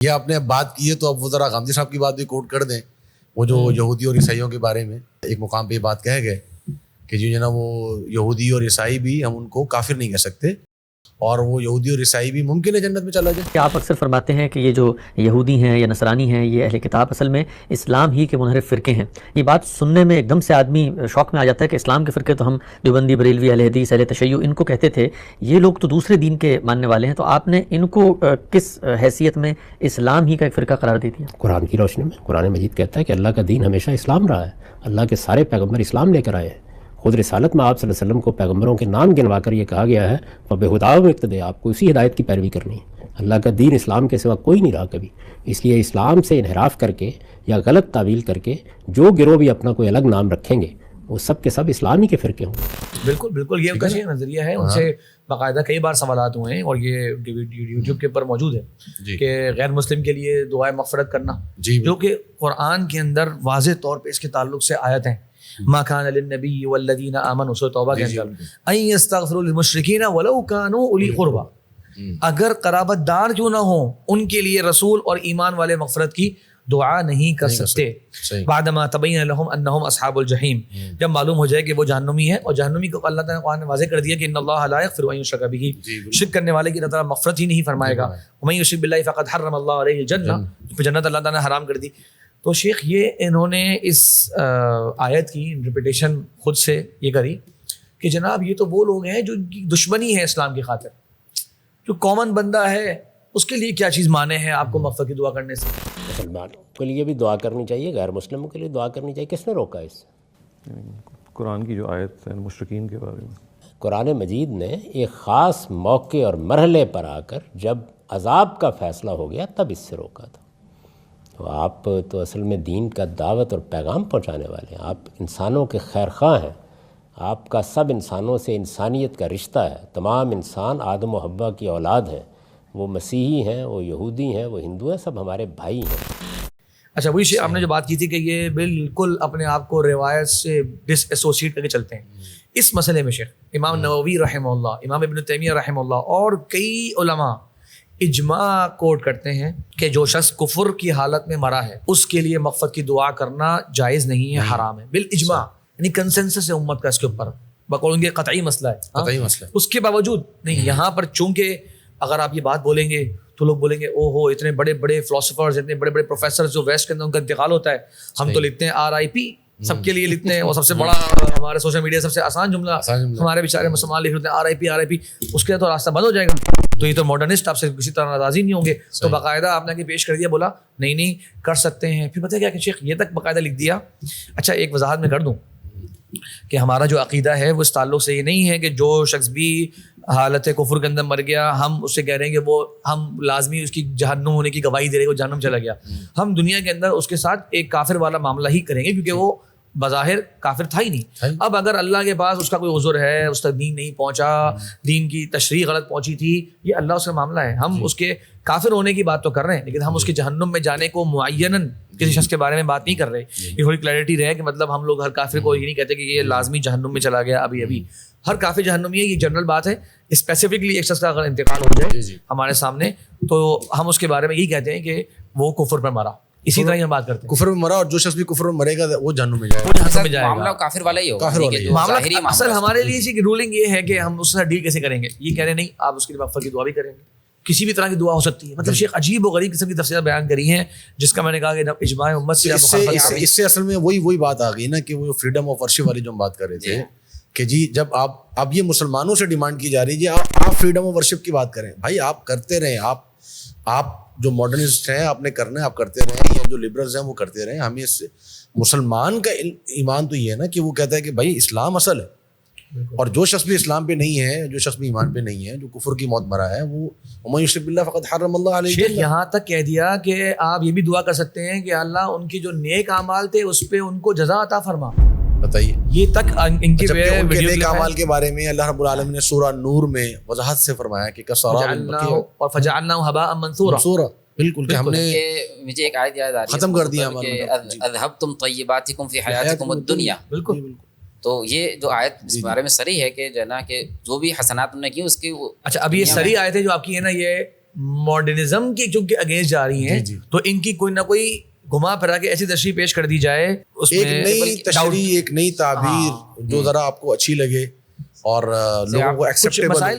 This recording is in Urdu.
یہ آپ نے اب بات کی ہے تو اب وہ ذرا غامدی صاحب کی بات بھی کوٹ کر دیں. وہ جو یہودی اور عیسائیوں کے بارے میں ایک مقام پہ یہ بات کہہ گئے کہ جو نا وہ یہودی اور عیسائی بھی ہم ان کو کافر نہیں کہہ سکتے, اور وہ یہودی اور عیسائی بھی ممکن ہے جنت میں چلا جائے. آپ اکثر فرماتے ہیں کہ یہ جو یہودی ہیں یا نصرانی ہیں یہ اہل کتاب اصل میں اسلام ہی کے منحرف فرقے ہیں. یہ بات سننے میں ایک دم سے آدمی شوق میں آ جاتا ہے کہ اسلام کے فرقے تو ہم دیوبندی, بریلوی, اہل حدیث, اہل تشیع ان کو کہتے تھے, یہ لوگ تو دوسرے دین کے ماننے والے ہیں. تو آپ نے ان کو کس حیثیت میں اسلام ہی کا ایک فرقہ قرار دے دیا؟ قرآن کی روشنی میں قرآن مجید کہتا ہے کہ اللہ کا دین ہمیشہ اسلام رہا ہے. اللہ کے سارے پیغمبر اسلام لے کر آئے ہیں. خود رسالت میں آپ صلی اللہ علیہ وسلم کو پیغمبروں کے نام گنوا کر یہ کہا گیا ہے فَبِهُدَاهُمْ اقْتَدِوا, آپ کو اسی ہدایت کی پیروی کرنی ہے. اللہ کا دین اسلام کے سوا کوئی نہیں رہا کبھی. اس لیے اسلام سے انحراف کر کے یا غلط تعویل کر کے جو گروہ بھی اپنا کوئی الگ نام رکھیں گے وہ سب کے سب اسلامی کے فرقے ہوں گے. بالکل بالکل, یہ ان کا نظریہ ہے. ان سے باقاعدہ کئی بار سوالات ہوئے ہیں اور یہ یوٹیوب کے اوپر موجود ہے کہ غیر مسلم کے لیے دعائے مغفرت کرنا, جو کہ قرآن کے اندر واضح طور پہ اس کے تعلق سے آیت ہیں. ما کان للنبی والذین آمنوا, سورۃ توبہ کے اندر ان یستغفروا للمشرکین ولو کانوا اولی قربی, اگر قرابت دار کیوں نہ ہوں ان کے لیے رسول اور ایمان والے مغفرت کی دعا نہیں کر سکتے. بعدما تبین لهم انہم اصحاب الجحیم, جب معلوم ہو جائے کہ وہ جہنمی ہے, اور جہنمی کو اللہ تعالیٰ نے قرآن میں واضح کر دیا کہ ان اللہ لا یغفر ان یشرک بہ, شرک کرنے والے کی اللہ تعالیٰ مغفرت ہی نہیں فرمائے گا. ومن یشرک باللہ فقد حرم اللہ علیہ الجنہ, جنت اللہ تعالیٰ نے حرام کر دی. تو شیخ یہ انہوں نے اس آیت کی انٹرپریٹیشن خود سے یہ کری کہ جناب یہ تو وہ لوگ ہیں جو دشمنی ہے اسلام کی خاطر, جو کامن بندہ ہے اس کے لیے کیا چیز مانے ہیں آپ کو مغفرت کی دعا کرنے سے؟ مسلمانوں کے لیے بھی دعا کرنی چاہیے, غیر مسلموں کے لیے دعا کرنی چاہیے. کس نے روکا اس سے؟ قرآن کی جو آیت ہے مشرکین کے بارے میں, قرآن مجید نے ایک خاص موقع اور مرحلے پر آ کر جب عذاب کا فیصلہ ہو گیا تب اس سے روکا تھا. تو آپ تو اصل میں دین کا دعوت اور پیغام پہنچانے والے ہیں, آپ انسانوں کے خیر خواہ ہیں. آپ کا سب انسانوں سے انسانیت کا رشتہ ہے. تمام انسان آدم و حوا کی اولاد ہیں, وہ مسیحی ہیں, وہ یہودی ہیں, وہ ہندو ہیں, سب ہمارے بھائی ہیں. اچھا وہی آپ نے جو بات کی تھی کہ یہ بالکل اپنے آپ کو روایت سے ڈس ایسوسیٹ کر کے چلتے ہیں. اس مسئلے میں شیخ امام نووی رحمہ اللہ, امام ابن تیمیہ رحمہ اللہ اور کئی علماء اجماع کوٹ کرتے ہیں کہ جو شخص کفر کی حالت میں مرا ہے اس کے لیے مغفرت کی دعا کرنا جائز نہیں ہے, حرام ہے بالاجماع, یعنی کنسنسس ہے امت کا اس کے اوپر, بقول ان کے قطعی مسئلہ ہے, قطعی مسئلہ. اس کے باوجود نہیں, یہاں پر چونکہ اگر آپ یہ بات بولیں گے تو لوگ بولیں گے او ہو اتنے بڑے بڑے فلاسفرز, اتنے بڑے بڑے پروفیسر جو ویسٹ کے اندر ان کا انتقال ہوتا ہے, ہم تو لکھتے ہیں RIP, سب کے لیے لکھتے ہیں, اور سب سے بڑا ہمارے سوشل میڈیا سب سے آسان جملہ ہمارے بیچارے مسلمان لکھ لیتے ہیں RIP, اس کے تو راستہ بند ہو جائے گا. تو یہ تو ماڈرنسٹ آپ سے کسی طرح راضی نہیں ہوں گے. تو باقاعدہ آپ نے پیش کر دیا, بولا نہیں کر سکتے ہیں. پھر پتہ کیا کہ شیخ یہ تک باقاعدہ لکھ دیا. اچھا ایک وضاحت میں کر دوں کہ ہمارا جو عقیدہ ہے وہ اس تعلق سے یہ نہیں ہے کہ جو شخص بھی حالت کفر کے اندر مر گیا ہم اس سے کہہ رہے ہیں کہ وہ ہم لازمی اس کی جہنم ہونے کی گواہی دے رہے ہیں, وہ جہنم چلا گیا. ہم دنیا کے اندر اس کے ساتھ ایک کافر والا معاملہ ہی کریں گے کیونکہ وہ بظاہر کافر تھا ہی نہیں. اب اگر اللہ کے پاس اس کا کوئی عذر ہے, اس تک دین نہیں پہنچا, دین کی تشریح غلط پہنچی تھی, یہ اللہ اس کا معاملہ ہے. ہم اس کے کافر ہونے کی بات تو کر رہے ہیں لیکن ہم اس کے جہنم میں جانے کو معیناً کسی شخص کے بارے میں بات نہیں کر رہے. یہ تھوڑی کلیئرٹی رہے کہ مطلب ہم لوگ ہر کافر کو یہ نہیں کہتے کہ یہ لازمی جہنم میں چلا گیا ابھی. ہر کافر جہنمی ہے, یہ جنرل بات ہے. اسپیسیفکلی ایک شخص کا اگر انتقال ہو جائے ہمارے سامنے تو ہم اس کے بارے میں یہی کہتے ہیں کہ وہ کفر پر مرا. اسی طرح ہم بات کرتے ہیں کفر میں مرا, اور جو شخص بھی کفر میں مرے گا وہ جہنم میں جائے گا. معاملہ کافر والا ہی ہوگا. معاملہ اصل ہمارے لیے اسی کی رولنگ یہ ہے کہ ہم اس سے ڈیل کیسے کریں گے. یہ کہہ رہے نہیں آپ اس کے لیے مغفرت کی دعا بھی کریں گے, کسی بھی طرح کی دعا ہو سکتی ہے. مطلب شیخ عجیب و غریب قسم کی تفصیلات بیان کری ہیں جس کا میں نے کہا کہ اجماع امت سے اس سے اصل میں وہی بات آ گئی نا کہ وہ فریڈم آف ورشپ والی جو ہم بات کر رہے تھے کہ جی جب آپ یہ مسلمانوں سے ڈیمانڈ کی جا رہی ہے جی آپ فریڈم آف ورشپ کی بات کریں. بھائی آپ کرتے رہیں, آپ جو ماڈرنسٹ ہیں آپ نے کرنا ہے آپ کرتے رہیں, یا جو لبرلز ہیں وہ کرتے رہیں. ہمیں اس سے مسلمان کا ایمان تو یہ ہے نا کہ وہ کہتا ہے کہ بھائی اسلام اصل ہے, اور جو شخص بھی اسلام پہ نہیں ہے, جو شخص بھی ایمان پہ نہیں ہے, جو کفر کی موت مرا ہے, وہ ومن یشرک باللہ فقد حرم اللہ علیہ. شیخ یہاں تک کہہ دیا کہ آپ یہ بھی دعا کر سکتے ہیں کہ اللہ ان کی جو نیک اعمال تھے اس پہ ان کو جزا عطا فرما. بتائیے یہ تک ان کی نیک اعمال کے بارے میں اللہ رب العالمین نے سورہ نور میں وضاحت سے فرمایا کہ اور فجعلناه هباء منثورا. بالکل کہ ہم نے مجھے ایک آیت یاد آ رہی ہے ختم کر دیا اذهبتم طیباتکم فی حیاتکم الدنیا. بالکل تو یہ جو آیت اس بارے میں صریح ہے کہ جو ہے نا کہ جو بھی حسنات انہوں نے کی اس کی. اچھا اب یہ صریح آیت ہے جو آپ کی ہے نا, یہ ماڈرنزم کی چونکہ اگینسٹ جا رہی ہیں تو ان کی کوئی نہ کوئی گھما پھرا کے ایسی تشریح پیش کر دی جائے اس ایک میں نئی تشریح، ایک نئی تعبیر جو ذرا آپ کو اچھی لگے اور لوگوں کو کچھ ایکسیپٹیبل مسائل